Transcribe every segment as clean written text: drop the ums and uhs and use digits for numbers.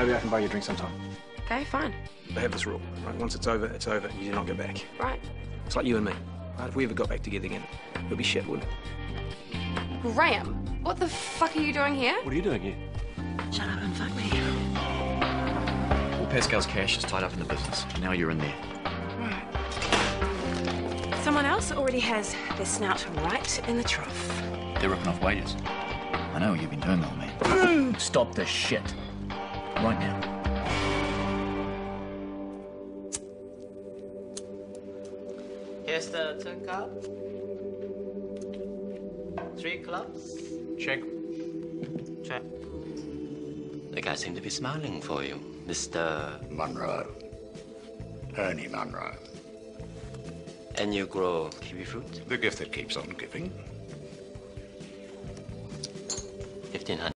Maybe I can buy you a drink sometime. Okay, fine. I have this rule, right? Once it's over, and you do not go back. Right. It's like you and me, right? If we ever got back together again, it would be shit, wouldn't it? Graham, what the fuck are you doing here? What are you doing here? Shut up and fuck me. All Pascal's cash is tied up in the business. Now you're in there. Right. Someone else already has their snout right in the trough. They're ripping off wages. I know what you've been doing, old man. Stop this shit. Right now. Here's the turn card. 3 clubs. Check. Check. The guy seemed to be smiling for you, Mr. Munro. Ernie Munro. And you grow kiwi fruit? The gift that keeps on giving. 1,500.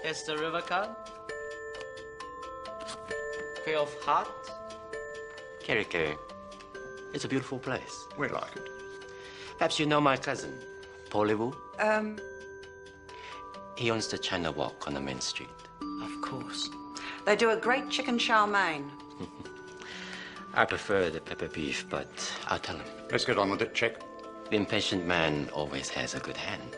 Here's the river card. Quay of Heart. Kerikeri. It's a beautiful place. We like it. Perhaps you know my cousin, Paulie Wu? He owns the China Walk on the main street. Of course. They do a great chicken chow mein. I prefer the pepper beef, but I'll tell him. Let's get on with it, check. The impatient man always has a good hand.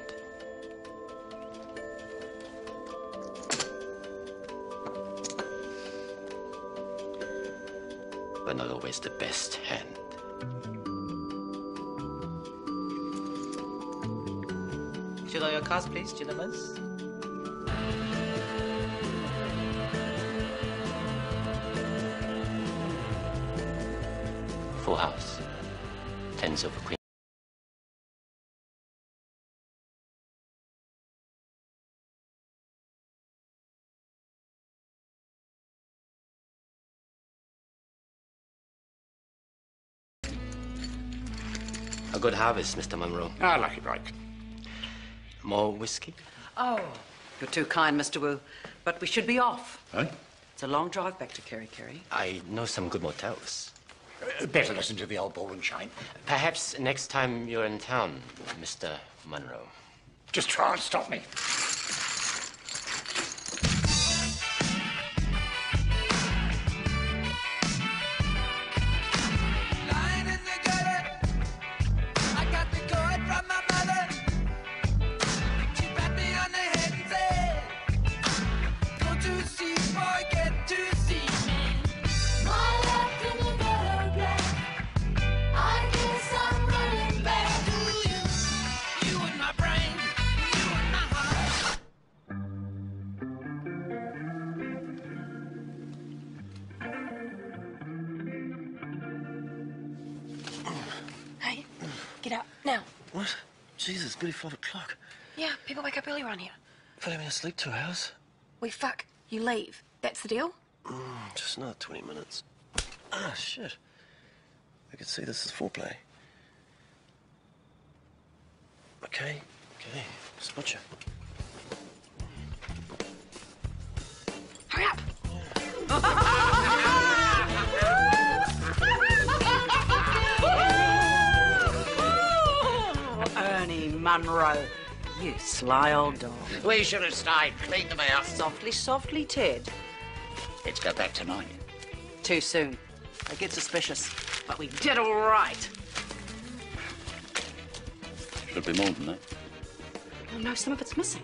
But not always the best hand. Should I your cards, please, gentlemen? Full house. 10s over queen. A good harvest, Mr. Munro. I like it right. More whiskey? Oh, you're too kind, Mr. Wu. But we should be off. Eh? It's a long drive back to Kerikeri. I know some good motels. Better listen to the old ball and chain. Perhaps next time you're in town, Mr. Munro. Just try and stop me. Hey, get up, now. What? Jesus, it's barely 5 o'clock. Yeah, people wake up early around here. I've only been asleep 2 hours. We fuck, you leave. That's the deal? Just another 20 minutes. Ah, shit. I could see this as foreplay. Okay, spot you. Hurry up! Ernie Munro, you sly old dog. We should have stayed. Cleaned them out. Softly, softly, Ted. Let's go back tonight. Too soon. They get suspicious. But we did all right. Should be more than that. Oh, no, some of it's missing.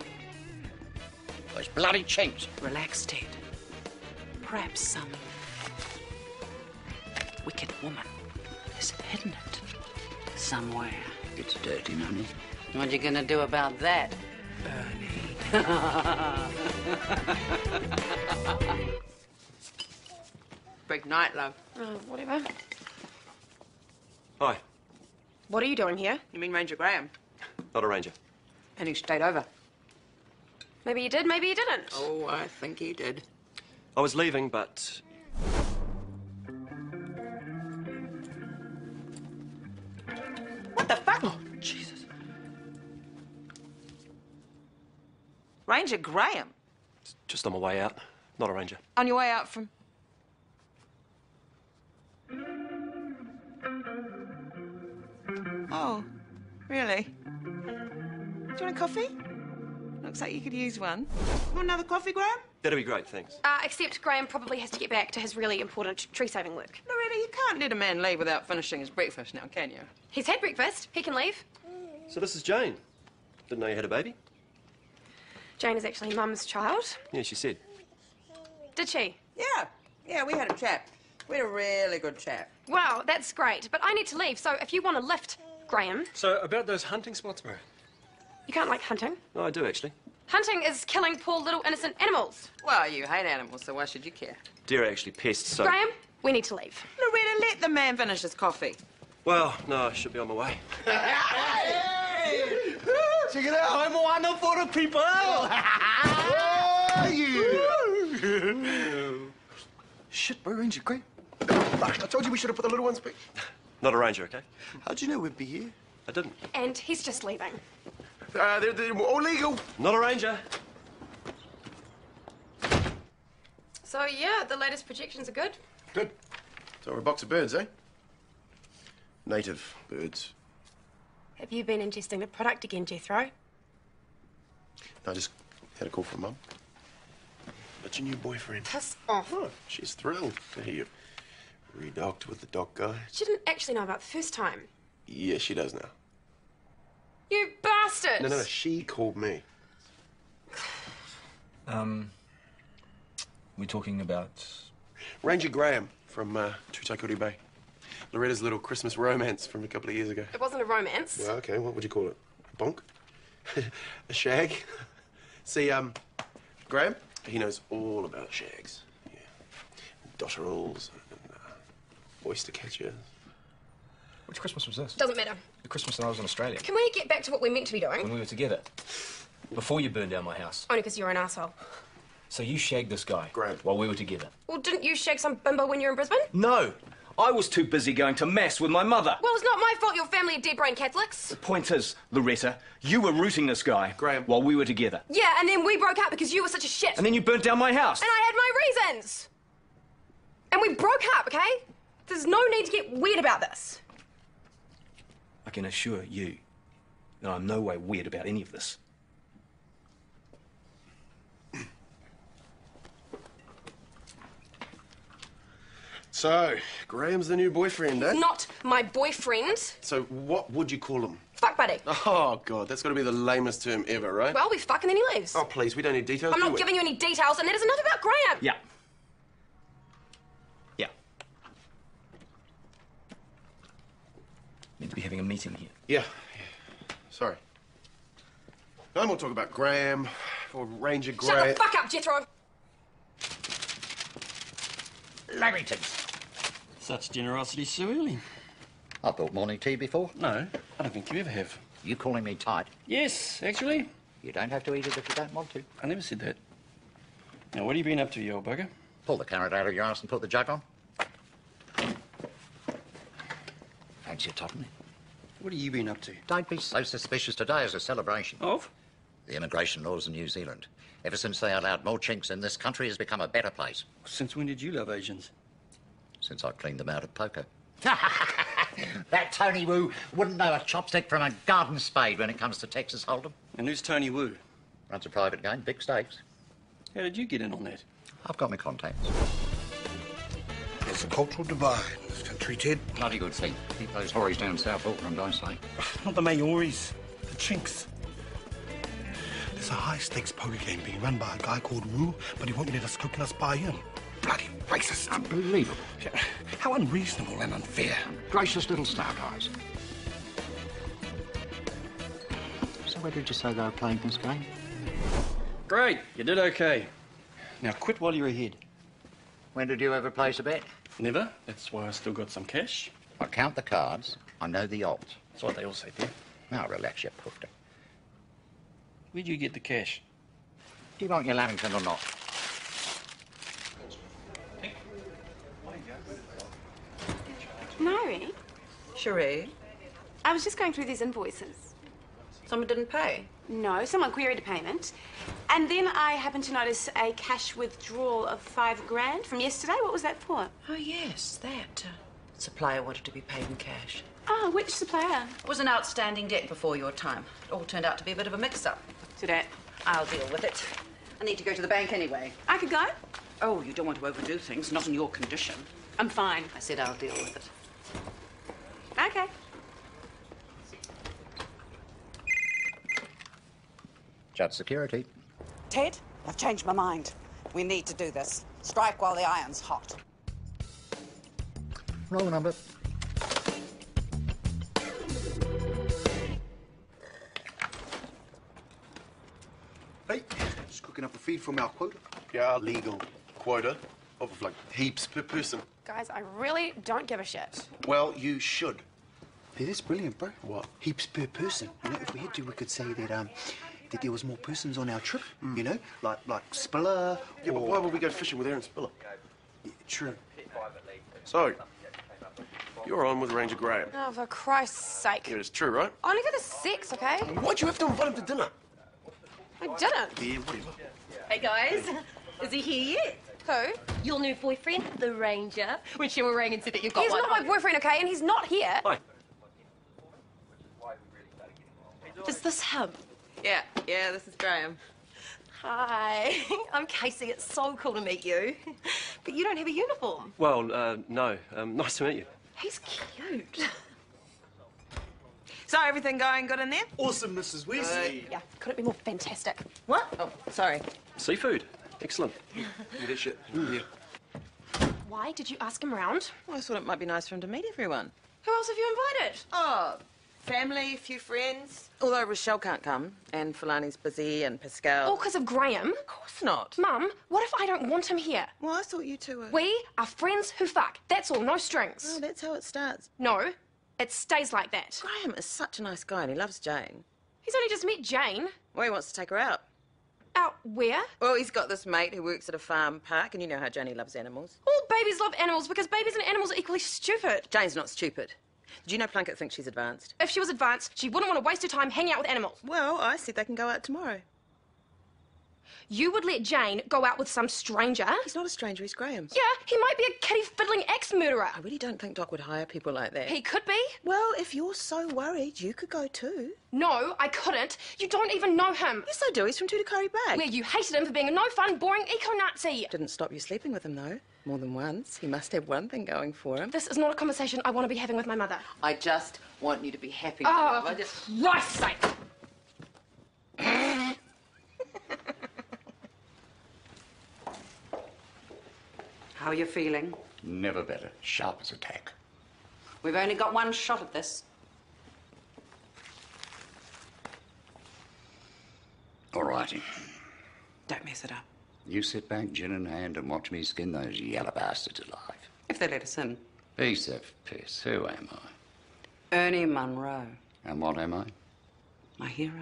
Those bloody chinks. Relax, Ted. Perhaps some wicked woman has hidden it somewhere. It's dirty money. What are you gonna do about that, Ernie? Big night, love. Whatever. Hi. What are you doing here? You mean Ranger Graham? Not a ranger. And he stayed over. Maybe you did, maybe you didn't. Oh, I think he did. I was leaving, but... What the fuck? Oh, Jesus. Ranger Graham? Just on my way out. Not a ranger. On your way out from... Oh, really? Do you want a coffee? Looks like you could use one. Want another coffee, Graham? That'd be great, thanks. Except Graham probably has to get back to his really important tree-saving work. Loretta, you can't let a man leave without finishing his breakfast now, can you? He's had breakfast. He can leave. So this is Jane. Didn't know you had a baby? Jane is actually Mum's child. Yeah, she said. Did she? Yeah, we had a chat. We had a really good chat. Wow, that's great. But I need to leave, so if you want to lift, Graham... So, about those hunting spots, bro? You can't like hunting. No, I do, actually. Hunting is killing poor little innocent animals. Well, you hate animals, so why should you care? Deer are actually pests, so... Graham, we need to leave. Loretta, let the man finish his coffee. Well, no, I should be on my way. Check it out, I'm one for the people. Oh, yeah. Shit, bro, Ranger, great. I told you we should have put the little ones back. Not a ranger, okay? How'd you know we'd be here? I didn't. And he's just leaving. They're all legal. Not a ranger. So, yeah, the latest projections are good. Good. So we're a box of birds, eh? Native birds. Have you been ingesting the product again, Jethro? No, I just had a call from Mum. That's your new boyfriend. Piss off. Oh, she's thrilled to hear you redocked with the doc guy. She didn't actually know about the first time. Yeah, she does now. You bastard! No, she called me. We're talking about... Ranger Graham from Tutakuri Bay. Loretta's little Christmas romance from a couple of years ago. It wasn't a romance. Well, okay, what would you call it? A bonk? A shag? See, Graham, he knows all about shags. Yeah. Dotterels and oyster catchers. Which Christmas was this? Doesn't matter. The Christmas that I was in Australia. Can we get back to what we're meant to be doing? When we were together. Before you burned down my house. Only because you're an asshole. So you shagged this guy. Graham. While we were together. Well, didn't you shag some bimbo when you were in Brisbane? No! I was too busy going to Mass with my mother. Well, it's not my fault your family are dead-brain Catholics. The point is, Loretta, you were rooting this guy... Graham. ...while we were together. Yeah, and then we broke up because you were such a shit. And then you burnt down my house. And I had my reasons. And we broke up, okay? There's no need to get weird about this. I can assure you that I'm no way weird about any of this. So, Graham's the new boyfriend, eh? Not my boyfriend. So what would you call him? Fuck buddy. Oh, God, that's got to be the lamest term ever, right? Well, we fuck and then he leaves. Oh, please, we don't need details, I'm do not we? giving you any details, and that is enough about Graham. Yeah. Yeah. Meant to be having a meeting here. Yeah. Sorry. No more talk about Graham or Ranger Graham. Shut the fuck up, Jethro. Larringtons. Such generosity so early. I bought morning tea before. No, I don't think you ever have. You calling me tight? Yes, actually. You don't have to eat it if you don't want to. I never said that. Now, what have you been up to, you old bugger? Pull the carrot out of your ass and put the jug on. Fancy a tottening? What have you been up to? Don't be so suspicious. Today is a celebration. Of? The immigration laws in New Zealand. Ever since they allowed more chinks in this country, has become a better place. Since when did you love Asians? Since I cleaned them out of poker. That Tony Wu wouldn't know a chopstick from a garden spade when it comes to Texas Hold'em. And who's Tony Wu? Runs a private game, big stakes. How did you get in on that? I've got my contacts. There's a cultural divide in this country, Ted. Bloody good thing. Keep those horries down South Auckland, I say. Not the Maoris, the Chinks. There's a high-stakes poker game being run by a guy called Wu, but he won't let us cook and us by him. Bloody racist. Unbelievable. How unreasonable and unfair. Gracious little stout eyes. So where did you say they were playing this game? Great, you did okay. Now quit while you're ahead. When did you ever place a bet? Never. That's why I still got some cash. I count the cards. I know the odds. That's what they all say, dear. Now relax, you poofter. Where'd you get the cash? Do you want your Lamington or not? Mary, Cherie, I was just going through these invoices. someone didn't pay. No, someone queried a payment. And then I happened to notice a cash withdrawal of $5 grand from yesterday. What was that for? Oh, yes, that. Supplier wanted to be paid in cash. Oh, which supplier? It was an outstanding debt before your time. It all turned out to be a bit of a mix-up. To that. I'll deal with it. I need to go to the bank anyway. I could go? Oh, you don't want to overdo things, not in your condition. I'm fine. I said I'll deal with it. Okay. Judge security. Ted, I've changed my mind. We need to do this. Strike while the iron's hot. Roll number. Hey, just cooking up a feed from our quota. Yeah, our legal quota of like heaps per person. Guys, I really don't give a shit. Well, you should. Hey, that's brilliant, bro. What? Heaps per person. You know, if we had to, we could say that there was more persons on our trip. You know, like Spiller. Yeah, but why would we go fishing with Aaron Spiller? Yeah, true. So, you're on with Ranger Graham. Oh, for Christ's sake. Yeah, it's true, right? Only for the sex, okay? Why'd you have to invite him to dinner? I didn't. Yeah, whatever. Hey guys, is he here yet? Who? Your new boyfriend, the Ranger. When Cheryl rang and said that you've got He's one. not my boyfriend, okay? And he's not here. Hi. Is this him? Yeah, this is Graham. Hi, I'm Casey. It's so cool to meet you. But you don't have a uniform. Well, no. Nice to meet you. He's cute. So, everything going good in there? Awesome, Mrs. Weasley. Yeah, could it be more fantastic? What? Oh, sorry. Seafood. Excellent. Yeah, that shit. Yeah. Why did you ask him round? Well, I thought it might be nice for him to meet everyone. Who else have you invited? Oh, family, a few friends. Although Rochelle can't come, and Fulani's busy, and Pascal. All because of Graham? Of course not. Mum, what if I don't want him here? Well, I thought you two were. We are friends who fuck. That's all, no strings. Oh, that's how it starts. No, it stays like that. Graham is such a nice guy, and he loves Jane. He's only just met Jane. Well, he wants to take her out. Out where? Well, he's got this mate who works at a farm park, and you know how Janie loves animals. All babies love animals because babies and animals are equally stupid. Jane's not stupid. Do you know Plunkett thinks she's advanced? If she was advanced, she wouldn't want to waste her time hanging out with animals. Well, I said they can go out tomorrow. You would let Jane go out with some stranger? He's not a stranger, he's Graham. Yeah, he might be a kitty-fiddling axe-murderer. I really don't think Doc would hire people like that. He could be. Well, if you're so worried, you could go too. No, I couldn't. You don't even know him. Yes, I do. He's from Tutukari Bag. Where you hated him for being a no-fun, boring eco-Nazi. Didn't stop you sleeping with him, though. More than once. He must have one thing going for him. This is not a conversation I want to be having with my mother. I just want you to be happy. Oh, I just... for Christ's sake. How are you feeling? Never better. Sharp as a tack. We've only got one shot at this. All righty. Don't mess it up. You sit back, gin in hand, and watch me skin those yellow bastards alive. If they let us in. Piece of piss. Who am I? Ernie Munro. And what am I? My hero.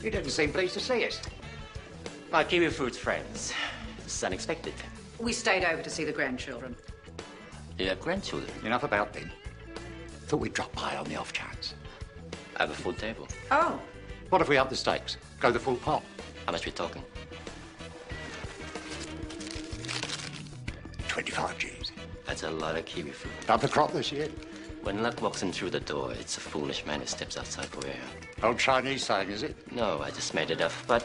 You didn't seem pleased to see us. My kiwi fruit friends. This is unexpected. We stayed over to see the grandchildren. You have grandchildren? Enough about them. Thought we'd drop by on the off chance. I have a full table. Oh. What if we up the stakes? Go the full pot? How much we talking? 25 G's. That's a lot of kiwi fruit. Not the crop this year. When luck walks in through the door, it's a foolish man who steps outside for air. Old Chinese saying, is it? No, I just made it up, but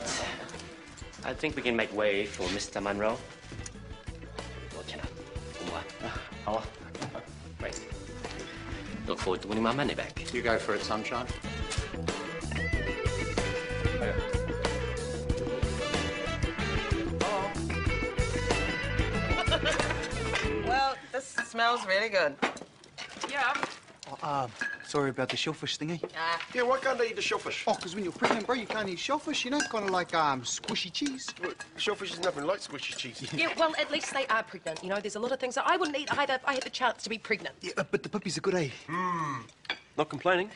I think we can make way for Mr. Munro. Great. Look forward to winning my money back. You go for it, sunshine. Well, this smells really good. Yeah. Oh, sorry about the shellfish thingy. Yeah, why can't they eat the shellfish? Oh, because when you're pregnant, bro, you can't eat shellfish, you know? Kind of like squishy cheese. Look, shellfish is nothing like squishy cheese. Yeah, well, at least they are pregnant. You know, there's a lot of things that I wouldn't eat either if I had the chance to be pregnant. Yeah, but the puppies are good, eh? Not complaining.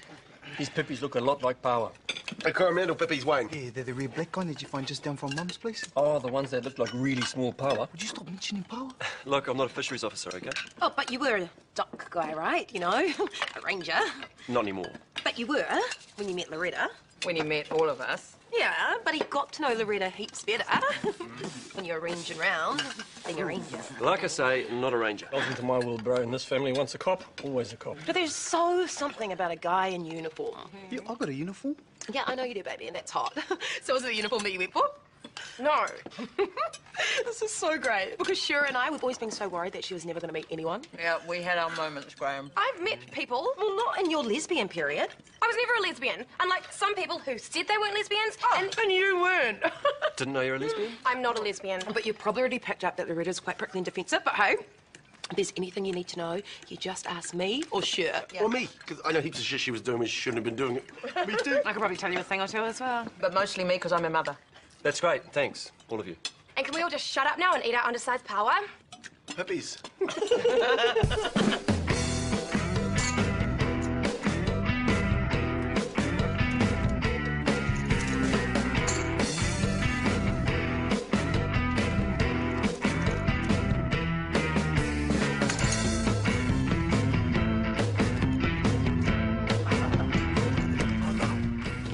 These pippies look a lot like Power. Hey, Coromandel pippies, Wayne. Yeah, they're the real black kind that you find just down from Mum's place. Oh, the ones that look like really small Power. Would you stop mentioning Power? Look, I'm not a fisheries officer, okay? Oh, but you were a dock guy, right? You know, a ranger. Not anymore. But you were when you met Loretta. When you met all of us. Yeah, but he got to know Loretta heaps better. When you're arranging round, being a ranger. Like I say, not a ranger. Welcome to my world, bro. In this family, once a cop, always a cop. But there's something about a guy in uniform. Yeah, I got a uniform. Yeah, I know you do, baby, and that's hot. So is it the uniform that you went for? No. This is so great. Because Shira and I, we've always been so worried that she was never going to meet anyone. Yeah, we had our moments, Graham. I've met people. Well, not in your lesbian period. I was never a lesbian. Unlike some people who said they weren't lesbians. And you weren't. Didn't know you're a lesbian? I'm not a lesbian. But you've probably already picked up that Loretta's quite prickly and defensive, but hey, if there's anything you need to know, you just ask me or Shira. Or me, because I know heaps of shit she was doing when she shouldn't have been doing it. Me too. I could probably tell you a thing or two as well. But mostly me, because I'm her mother. That's great. Thanks, all of you. And can we all just shut up now and eat our undersized power? Hippies.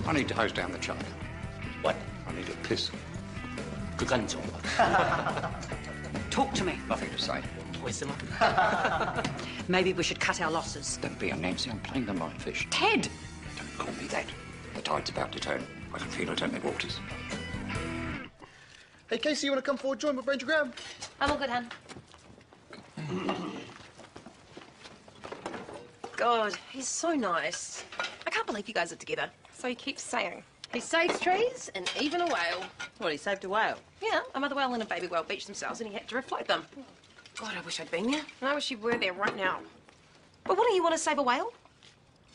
I need to hose down the chuck. What? I need a piss. Talk to me. Nothing to say. Maybe we should cut our losses. Don't be a Nancy. I'm playing them like fish. Ted! Don't call me that. The tide's about to turn. I can feel it in the waters. Hey, Casey, you want to come forward, join with Ranger Graham? I'm all good, hun. God, he's so nice. I can't believe you guys are together. So he keeps saying. He saves trees and even a whale. Well, he saved a whale. Yeah, a mother whale and a baby whale beached themselves and he had to refloat them. God, I wish I'd been there. And I wish you were there right now. But wouldn't you want to save a whale?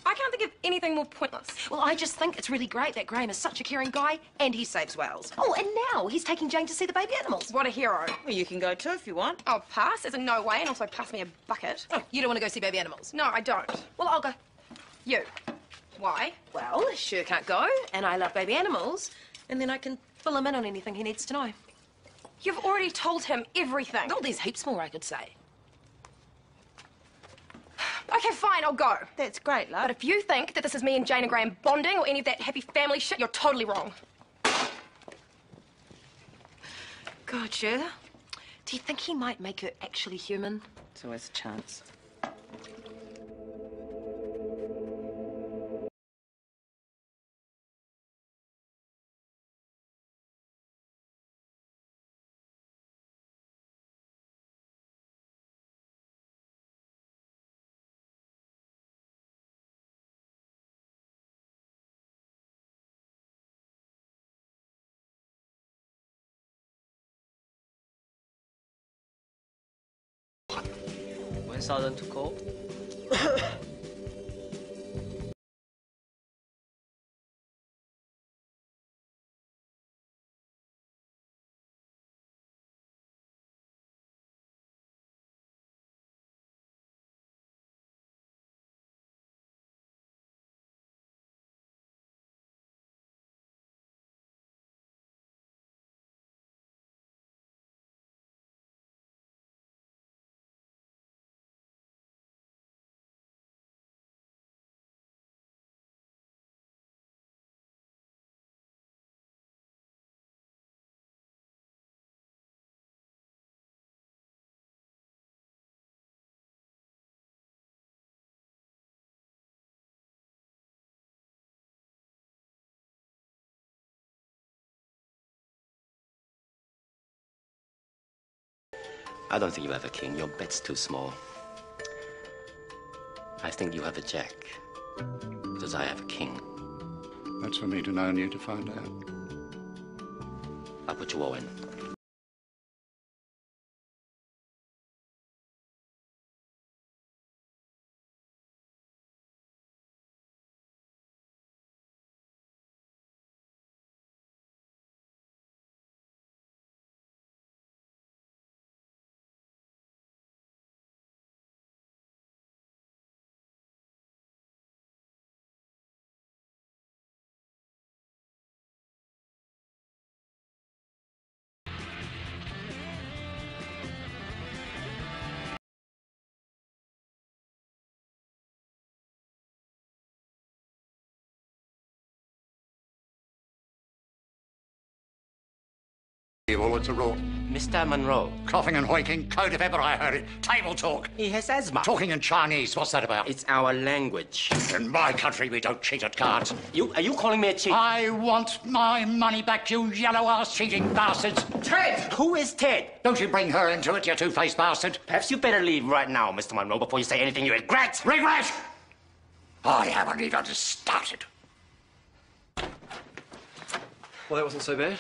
I can't think of anything more pointless. Well, I just think it's really great that Graham is such a caring guy and he saves whales. Oh, and now he's taking Jane to see the baby animals. What a hero. Well, you can go too if you want. I'll pass. There's a no way, and also pass me a bucket. Oh, you don't want to go see baby animals? No, I don't. Well, I'll go. You. Why? Well, sure can't go, and I love baby animals, and then I can fill him in on anything he needs to know. You've already told him everything. Oh, there's heaps more I could say. Okay, fine, I'll go. That's great, love. But if you think that this is me and Jane and Graham bonding or any of that happy family shit, you're totally wrong. God, Shirley, do you think he might make her actually human? It's always a chance. When silent to call. I don't think you have a king. Your bet's too small. I think you have a jack. Because I have a king. That's for me to know and you to find out. I'll put you all in. Well, what's a rot? Mr. Monroe. Coughing and hoiking, code if ever I heard it. Table talk. He has asthma. Talking in Chinese, what's that about? It's our language. In my country, we don't cheat at cards. Are you calling me a cheat? I want my money back, you yellow-ass cheating bastards. Ted! Who is Ted? Don't you bring her into it, you two-faced bastard. Perhaps you better leave right now, Mr. Monroe, before you say anything you regret. Regret? I haven't even started. Well, that wasn't so bad.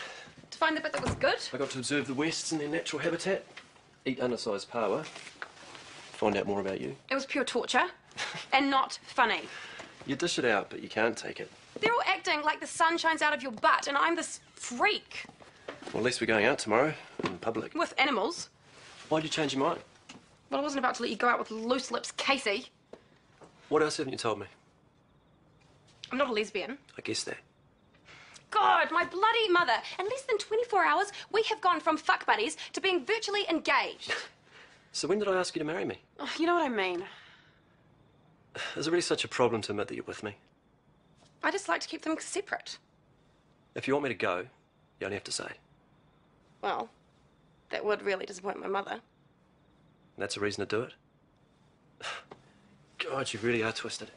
To find the bit that was good? I got to observe the Wests in their natural habitat, eat undersized power, find out more about you. It was pure torture. And not funny. You dish it out, but you can't take it. They're all acting like the sun shines out of your butt and I'm this freak. Well, at least we're going out tomorrow, in public. With animals. Why'd you change your mind? Well, I wasn't about to let you go out with loose lips Casey. What else haven't you told me? I'm not a lesbian. I guess that. God, my bloody mother. In less than 24 hours, we have gone from fuck buddies to being virtually engaged. So when did I ask you to marry me? Oh, you know what I mean. Is it really such a problem to admit that you're with me? I just like to keep them separate. If you want me to go, you only have to say. Well, that would really disappoint my mother. And that's a reason to do it? God, you really are twisted.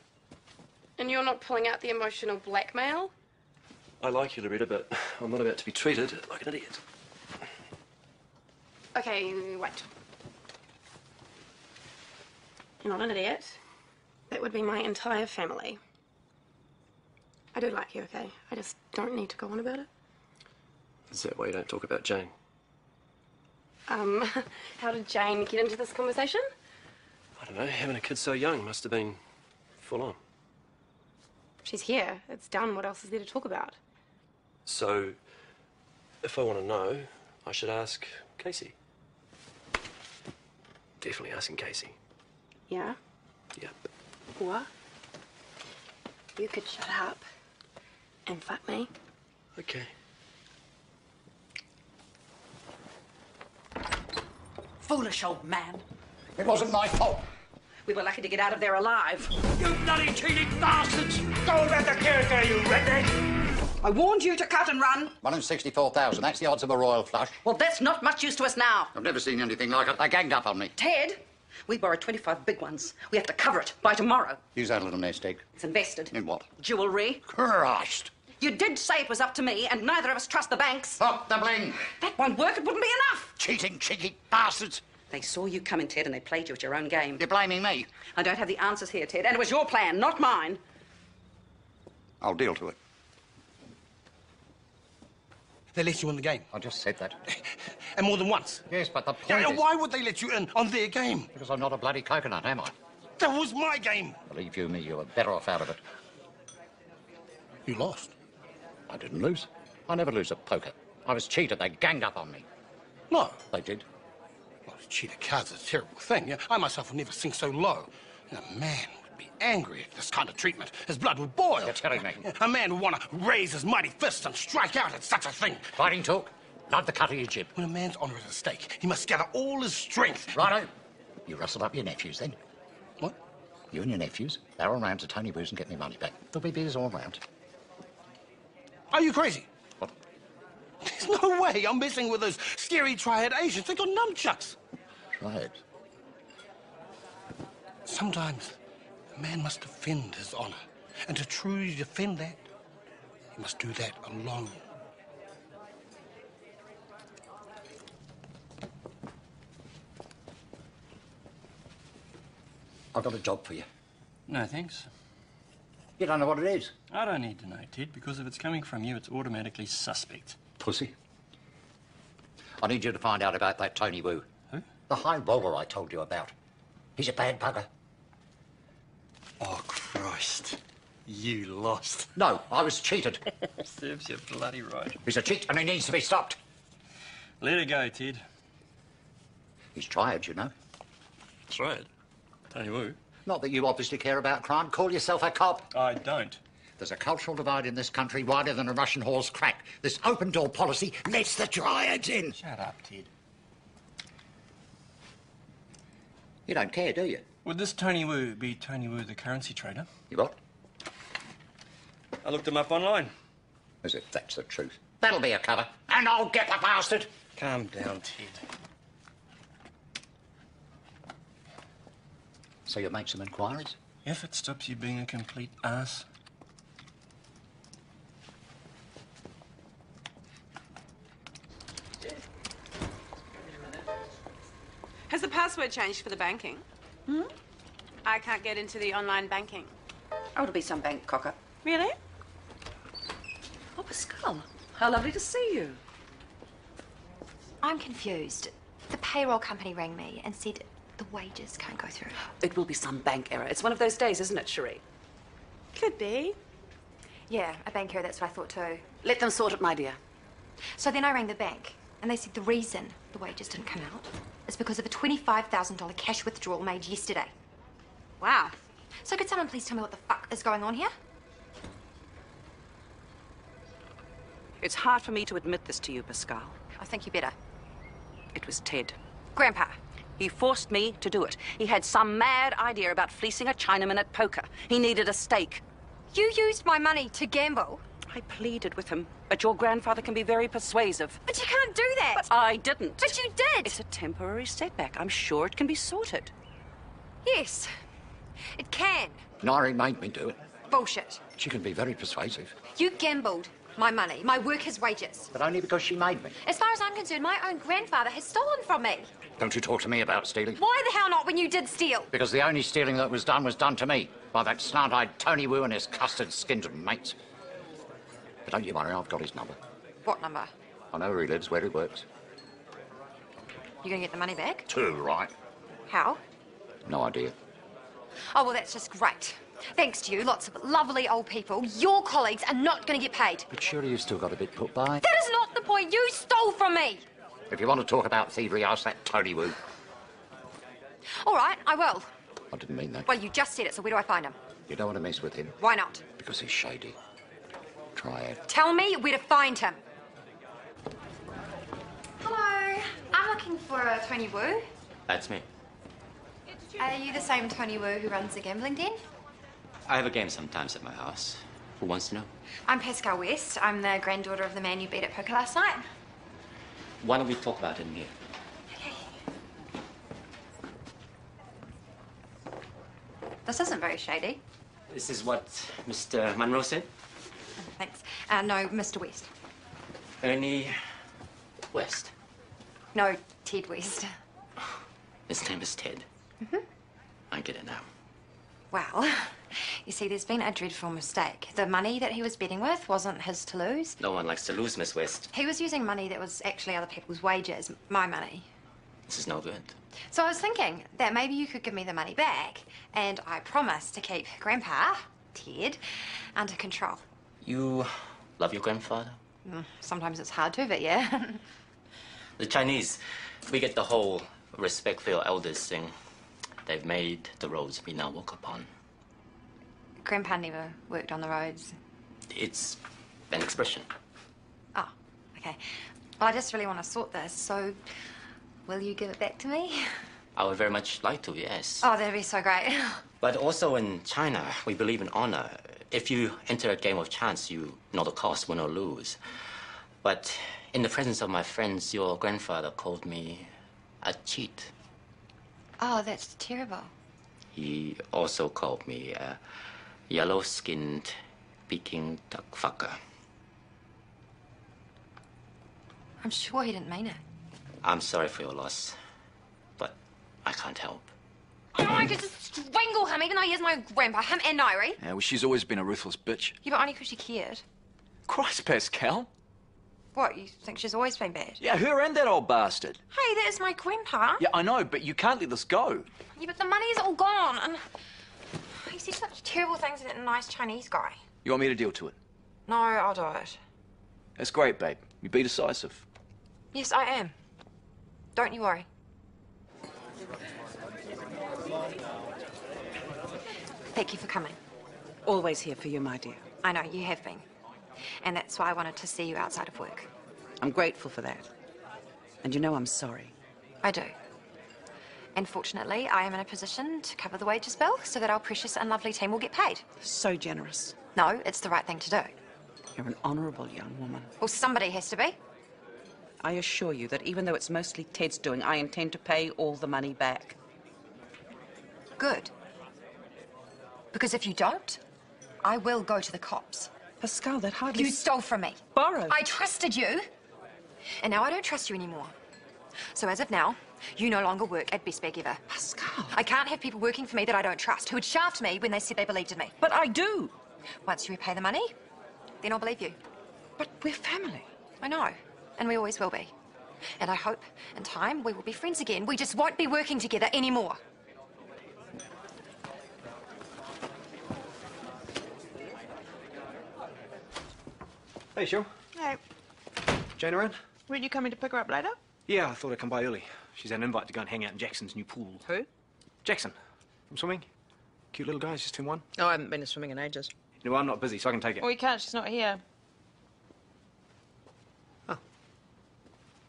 And you're not pulling out the emotional blackmail? I like you, Loretta, but I'm not about to be treated like an idiot. Okay, wait. You're not an idiot. That would be my entire family. I do like you, okay? I just don't need to go on about it. Is that why you don't talk about Jane? How did Jane get into this conversation? I don't know, having a kid so young must have been full on. She's here. It's done. What else is there to talk about? So, if I want to know, I should ask Casey. Definitely asking Casey. Yeah? Yep. What? You could shut up and fuck me. Okay. Foolish old man. It wasn't my fault. We were lucky to get out of there alive. You bloody cheating bastards! Go back to character, you redneck! I warned you to cut and run. 1 in 64,000. That's the odds of a royal flush. Well, that's not much use to us now. I've never seen anything like it. They ganged up on me. Ted, we borrowed 25 big ones. We have to cover it by tomorrow. Use that little nest egg. It's invested. In what? Jewellery. Christ! You did say it was up to me, and neither of us trust the banks. Stop the bling! That won't work. It wouldn't be enough. Cheating, cheeky bastards! They saw you coming, Ted, and they played you at your own game. You're blaming me? I don't have the answers here, Ted, and it was your plan, not mine. I'll deal to it. They let you in the game. I just said that. And more than once. Yes, but the point is... Why would they let you in on their game? Because I'm not a bloody coconut, am I? That was my game. Believe you me, you were better off out of it. You lost. I didn't lose. I never lose at poker. I was cheated. They ganged up on me. No. They did. Well, to cheat a card's a terrible thing. Yeah? I myself would never sink so low. And a man would be angry at this kind of treatment. His blood would boil. You're telling me? A man would want to raise his mighty fist and strike out at such a thing. Fighting talk? Love the cut of your jib. When a man's honour is at stake, he must gather all his strength. Righto. You rustle up your nephews, then. What? You and your nephews, barrel round to Tony Boo's and get me money back. There'll be beers all round. Are you crazy? What? There's no way I'm messing with those scary triad Asians. They got nunchucks. Triad? Sometimes a man must defend his honour. And to truly defend that, he must do that alone. I've got a job for you. No, thanks. You don't know what it is? I don't need to know, Ted, because if it's coming from you, it's automatically suspect. Pussy. I need you to find out about that Tony Wu. Who? The high roller I told you about. He's a bad bugger. Oh, Christ. You lost. No, I was cheated. Serves you bloody right. He's a cheat and he needs to be stopped. Let it go, Ted. He's triad, you know. Triad? Tony Wu? Not that you obviously care about crime. Call yourself a cop. I don't. There's a cultural divide in this country wider than a Russian horse crack. This open-door policy lets the triads in. Shut up, Ted. You don't care, do you? Would this Tony Wu be Tony Wu, the currency trader? You what? I looked him up online. As if that's the truth. That'll be a cover. And I'll get the bastard. Calm down, Ted. So you'll make some inquiries? If it stops you being a complete ass. Has the password changed for the banking? I can't get into the online banking. Oh, it'll be some bank cocker. Really? Oh, Pascal, how lovely to see you. I'm confused. The payroll company rang me and said the wages can't go through. It will be some bank error. It's one of those days, isn't it, Cherie? Could be. Yeah, a bank error, that's what I thought too. Let them sort it, my dear. So then I rang the bank and they said the reason the wages didn't come out is because of a $25,000 cash withdrawal made yesterday. Wow. So could someone please tell me what the fuck is going on here? It's hard for me to admit this to you, Pascal. I think you better. It was Ted. Grandpa. He forced me to do it. He had some mad idea about fleecing a Chinaman at poker. He needed a stake. You used my money to gamble. I pleaded with him, but your grandfather can be very persuasive. But you can't do that. But I didn't. But you did. It's a temporary setback. I'm sure it can be sorted. Yes, it can. Nairi made me do it. Bullshit. She can be very persuasive. You gambled my money, my workers' wages. But only because she made me. As far as I'm concerned, my own grandfather has stolen from me. Don't you talk to me about stealing. Why the hell not when you did steal? Because the only stealing that was done to me by that slant-eyed Tony Wu and his custard-skinned mates. But don't you worry, I've got his number. What number? I know where he lives, where he works. You gonna get the money back? Too right. How? No idea. Oh, well, that's just great. Thanks to you, lots of lovely old people, your colleagues are not going to get paid. But surely you've still got a bit put by. That is not the point. You stole from me. If you want to talk about thievery, ask that Tony Wu. All right, I will. I didn't mean that. Well, you just said it, so where do I find him? You don't want to mess with him. Why not? Because he's shady. Try it. Tell me where to find him. Hello. I'm looking for a Tony Wu. That's me. Are you the same Tony Wu who runs the gambling den? I have a game sometimes at my house. Who wants to know? I'm Pascal West. I'm the granddaughter of the man you beat at poker last night. Why don't we talk about it in here? This isn't very shady. This is what Mr. Monroe said? Thanks. No, Mr. West. Ernie West. No, Ted West. His name is Ted. I get it now. Well, you see, there's been a dreadful mistake. The money that he was betting with wasn't his to lose. No one likes to lose, Miss West. He was using money that was actually other people's wages, my money. This is no good. So I was thinking that maybe you could give me the money back, and I promise to keep Grandpa, Ted, under control. You love your grandfather? Sometimes it's hard to, but yeah. The Chinese, we get the whole respect for your elders thing. They've made the roads we now walk upon. Grandpa never worked on the roads. It's an expression. Oh, okay. Well, I just really want to sort this, so will you give it back to me? I would very much like to, yes. Oh, that'd be so great. But also in China, we believe in honor. If you enter a game of chance, you know the cost, win or lose. But in the presence of my friends, your grandfather called me a cheat. Oh, that's terrible. He also called me a yellow-skinned Peking duck fucker. I'm sure he didn't mean it. I'm sorry for your loss, but I can't help. Oh, I could just strangle him, even though he is my grandpa, him and Nairi. Yeah, well, she's always been a ruthless bitch. Yeah, but only because she cared. Christ, Pascal. What, you think she's always been bad? Yeah, her and that old bastard. Hey, that is my grandpa. Yeah, I know, but you can't let this go. Yeah, but the money's all gone, and he said such terrible things to that nice Chinese guy. You want me to deal to it? No, I'll do it. That's great, babe. You be decisive. Yes, I am. Don't you worry. Thank you for coming. Always here for you, my dear. I know, you have been. And that's why I wanted to see you outside of work. I'm grateful for that. And you know I'm sorry. I do. And fortunately, I am in a position to cover the wages bill so that our precious and lovely team will get paid. So generous. No, it's the right thing to do. You're an honourable young woman. Well, somebody has to be. I assure you that even though it's mostly Ted's doing, I intend to pay all the money back. Good. Because if you don't, I will go to the cops. Pascal, that hardly... You stole from me. Borrowed. I trusted you. And now I don't trust you anymore. So as of now, you no longer work at Best Bag Ever. Pascal. I can't have people working for me that I don't trust, who would shaft me when they said they believed in me. But I do. Once you repay the money, then I'll believe you. But we're family. I know. And we always will be. And I hope, in time, we will be friends again. We just won't be working together anymore. Hey, Cheryl. Hey, Jane around? weren't you coming to pick her up later? Yeah, I thought I'd come by early. She's had an invite to go and hang out in Jackson's new pool. Who? Jackson. From swimming. Cute little guy, he's just turned 1. Oh, I haven't been to swimming in ages. You know, I'm not busy, so I can take it. Well, you can't. She's not here.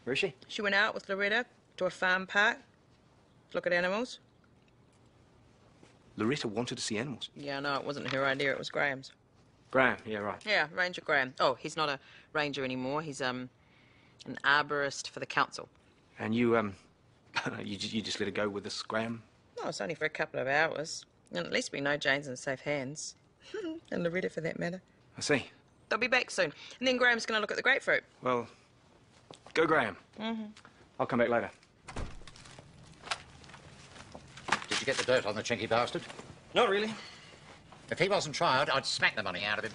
Where is she? She went out with Loretta to a farm park to look at animals. Loretta wanted to see animals. Yeah, no, it wasn't her idea. It was Graham's. Graham, yeah, right. Yeah, Ranger Graham. Oh, he's not a ranger anymore. He's an arborist for the council. And you, you just let her go with this Graham? No, it's only for a couple of hours. And at least we know Jane's in safe hands. And Loretta, for that matter. I see. They'll be back soon. And then Graham's going to look at the grapefruit. Well, go Graham. Mm-hmm. I'll come back later. Did you get the dirt on the chinky bastard? Not really. If he wasn't tried, I'd smack the money out of him.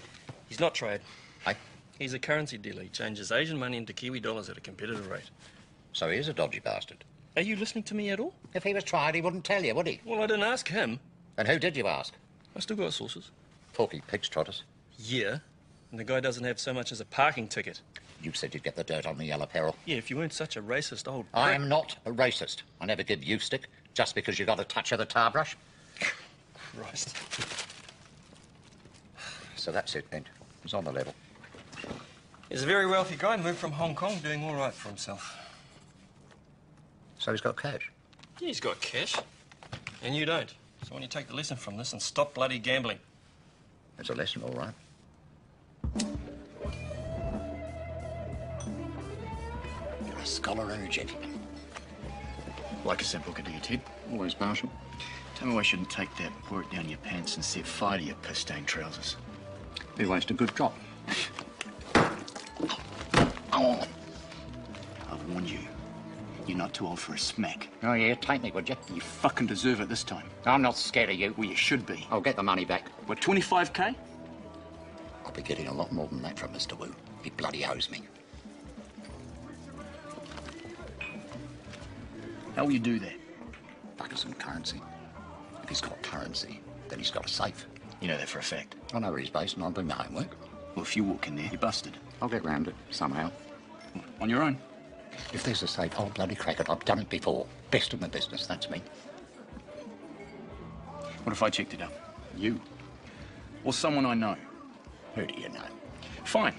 He's not tried. Hey? He's a currency dealer. He changes Asian money into Kiwi dollars at a competitive rate. So he is a dodgy bastard. Are you listening to me at all? If he was tried, he wouldn't tell you, would he? Well, I didn't ask him. Then who did you ask? I still got sources. Porky pigs trotters. Yeah. And the guy doesn't have so much as a parking ticket. You said you'd get the dirt on the yellow peril. Yeah, if you weren't such a racist old I prick. am not a racist. I never give you stick just because you got a touch of the tar brush. Christ. So that's it, Pent. He's on the level. He's a very wealthy guy, moved from Hong Kong, doing all right for himself. So he's got cash? Yeah, he's got cash. And you don't. So when you take the lesson from this and stop bloody gambling. It's a lesson, all right. You're a scholar and a gentleman. Like a simple do you, Ted? Always partial. Tell me why I shouldn't take that, pour it down your pants and set fire to your piss-stained trousers. They waste a good drop. Oh. I warned you. You're not too old for a smack. Oh, yeah, take me, would you? You fucking deserve it this time. I'm not scared of you. Well, you should be. I'll get the money back. What, 25K? I'll be getting a lot more than that from Mr. Wu. He bloody owes me. How will you do that? Buggers and currency. If he's got currency, then he's got a safe. You know that for a fact. I know where he's based and I'll do my homework. Well, if you walk in there, you're busted. I'll get round it, somehow. On your own? If there's a safe, I'll bloody crack it. I've done it before. Best in the business, that's me. What if I checked it out? You? Or someone I know? Who do you know? Fine.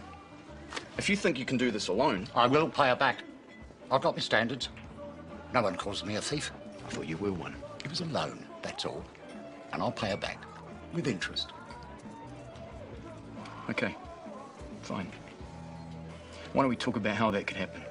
If you think you can do this alone... I will pay her back. I've got my standards. No one calls me a thief. I thought you were one. It was a loan, that's all. And I'll pay her back. With interest. Okay. Fine. Why don't we talk about how that could happen?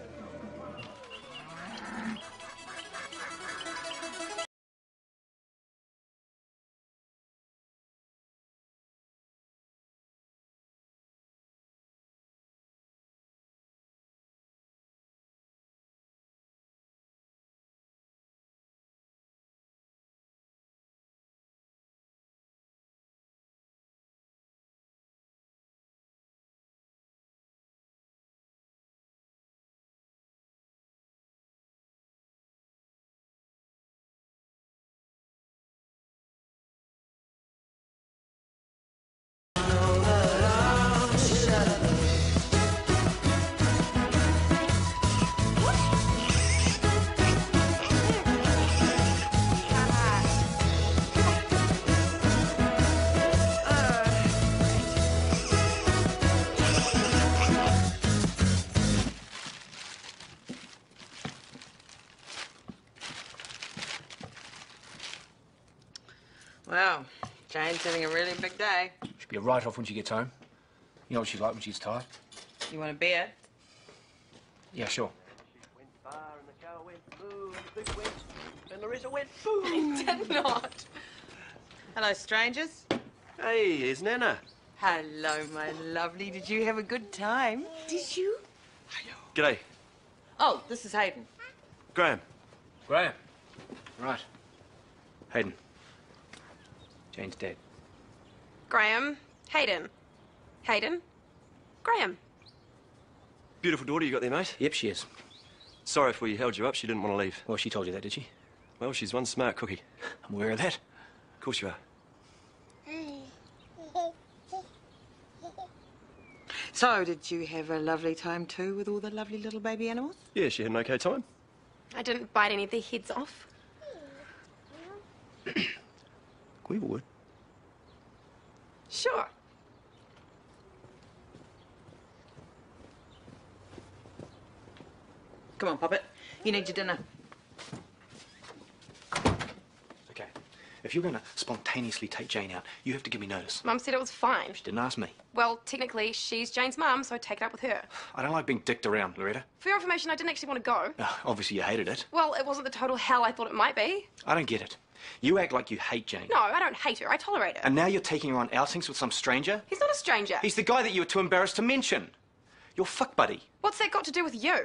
Wow, Jane's having a really big day. She'll be a write-off when she gets home. You know what she's like when she's tired? You want a beer? Yeah, sure. bar and the cow went moo and the pig went and Loretta went boo. I did not. Hello, strangers. Hey, here's Nana. Hello, my lovely. Did you have a good time? Did you? G'day. Oh, this is Hayden. Graham. Graham. Right. Hayden. Jane's dead. Graham. Hayden. Hayden. Graham. Beautiful daughter you got there, mate. Yep, she is. Sorry if we held you up. She didn't want to leave. Well, she told you that, did she? Well, she's one smart cookie. I'm aware of that. Of course you are. So, did you have a lovely time too with all the lovely little baby animals? Yeah, she had an okay time. I didn't bite any of their heads off. We would. Sure. Come on, Puppet. You need your dinner. Okay. If you're going to spontaneously take Jane out, you have to give me notice. Mum said it was fine. She didn't ask me. Well, technically, she's Jane's mum, so I take it up with her. I don't like being dicked around, Loretta. For your information, I didn't actually want to go. Obviously, you hated it. Well, it wasn't the total hell I thought it might be. I don't get it. You act like you hate Jane. No, I don't hate her. I tolerate her. And now you're taking her on outings with some stranger? He's not a stranger. He's the guy that you were too embarrassed to mention. Your fuck buddy. What's that got to do with you?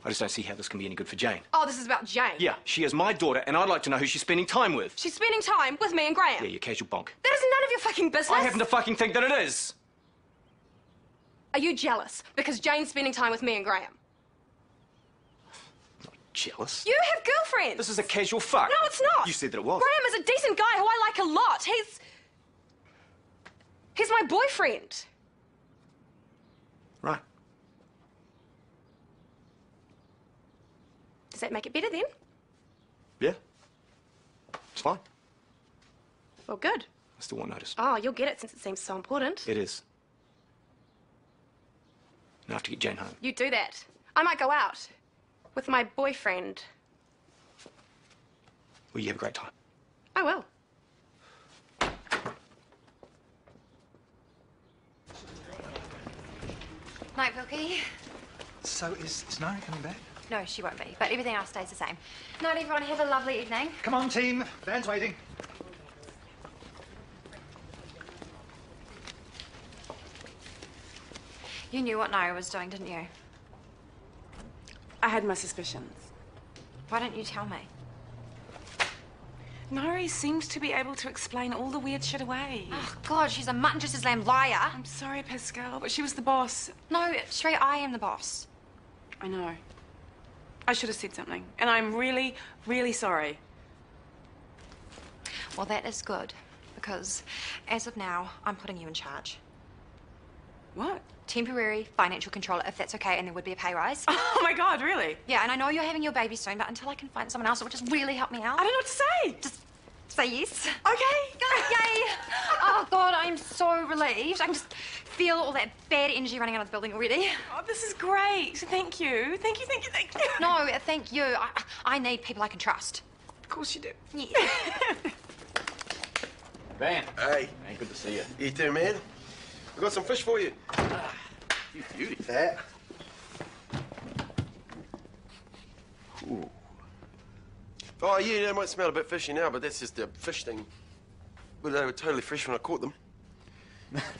I just don't see how this can be any good for Jane. Oh, this is about Jane. Yeah, she is my daughter, and I'd like to know who she's spending time with. She's spending time with me and Graham. Yeah, you casual bonk. That is none of your fucking business. I happen to fucking think that it is. Are you jealous because Jane's spending time with me and Graham? Jealous? You have girlfriends. This is a casual fuck. No, it's not. You said that it was. Graham is a decent guy who I like a lot. He's my boyfriend. Right. Does that make it better then? Yeah. It's fine. Well, good. I still won't notice. Oh, you'll get it since it seems so important. It is. Now I have to get Jane home. You do that. I might go out with my boyfriend. Well, you have a great time. I will. Night, Vilky. So is Nari coming back? No, she won't be, but everything else stays the same. Night, everyone. Have a lovely evening. Come on, team. Van's waiting. You knew what Nari was doing, didn't you? I had my suspicions. Why don't you tell me? Nari seems to be able to explain all the weird shit away. Oh, God, she's a mutton just as lamb liar. I'm sorry, Pascal, but she was the boss. No, Shrey, I am the boss. I know. I should have said something, and I'm really, really sorry. Well, that is good, because as of now, I'm putting you in charge. What? Temporary financial controller, if that's okay, and there would be a pay rise. Oh my God, really? Yeah, and I know you're having your baby soon, but until I can find someone else that would just really help me out. I don't know what to say. Just say yes. Okay. Good, yay. Oh, God, I'm so relieved. I can just feel all that bad energy running out of the building already. Oh, this is great. Thank you. Thank you, thank you, thank you. No, thank you. I need people I can trust. Of course you do. Yeah. Van. Hey. Man, good to see you. You too, man. I've got some fish for you. You beauty. That. Ooh. Oh, yeah, they might smell a bit fishy now, but that's just the fish thing. But they were totally fresh when I caught them.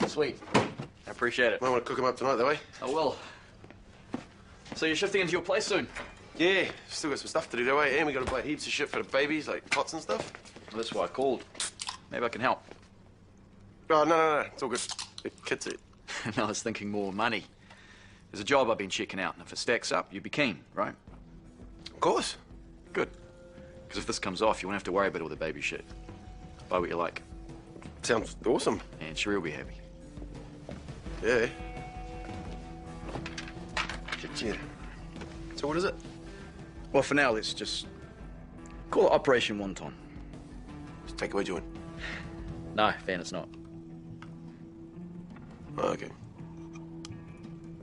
Sweet. I appreciate it. Might want to cook them up tonight, though, eh? I will. So you're shifting into your place soon? Yeah, still got some stuff to do, though, eh? And we got to buy heaps of shit for the babies, like pots and stuff. Well, that's why I called. Maybe I can help. Oh, no. It's all good. The kids it. No, I was thinking more money. There's a job I've been checking out, and if it stacks up, you'd be keen, right? Of course. Good. Because if this comes off, you won't have to worry about all the baby shit. Buy what you like. Sounds awesome. And Sheree will be happy. Yeah. Yeah. So what is it? Well, for now, let's just call it Operation Wonton. Just takeaway joint. No, Van, it's not. Oh, okay.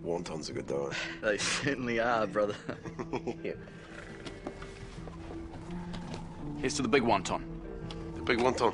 Wontons are good, though. They certainly are, brother. Yeah. Here's to the big wonton. The big wonton.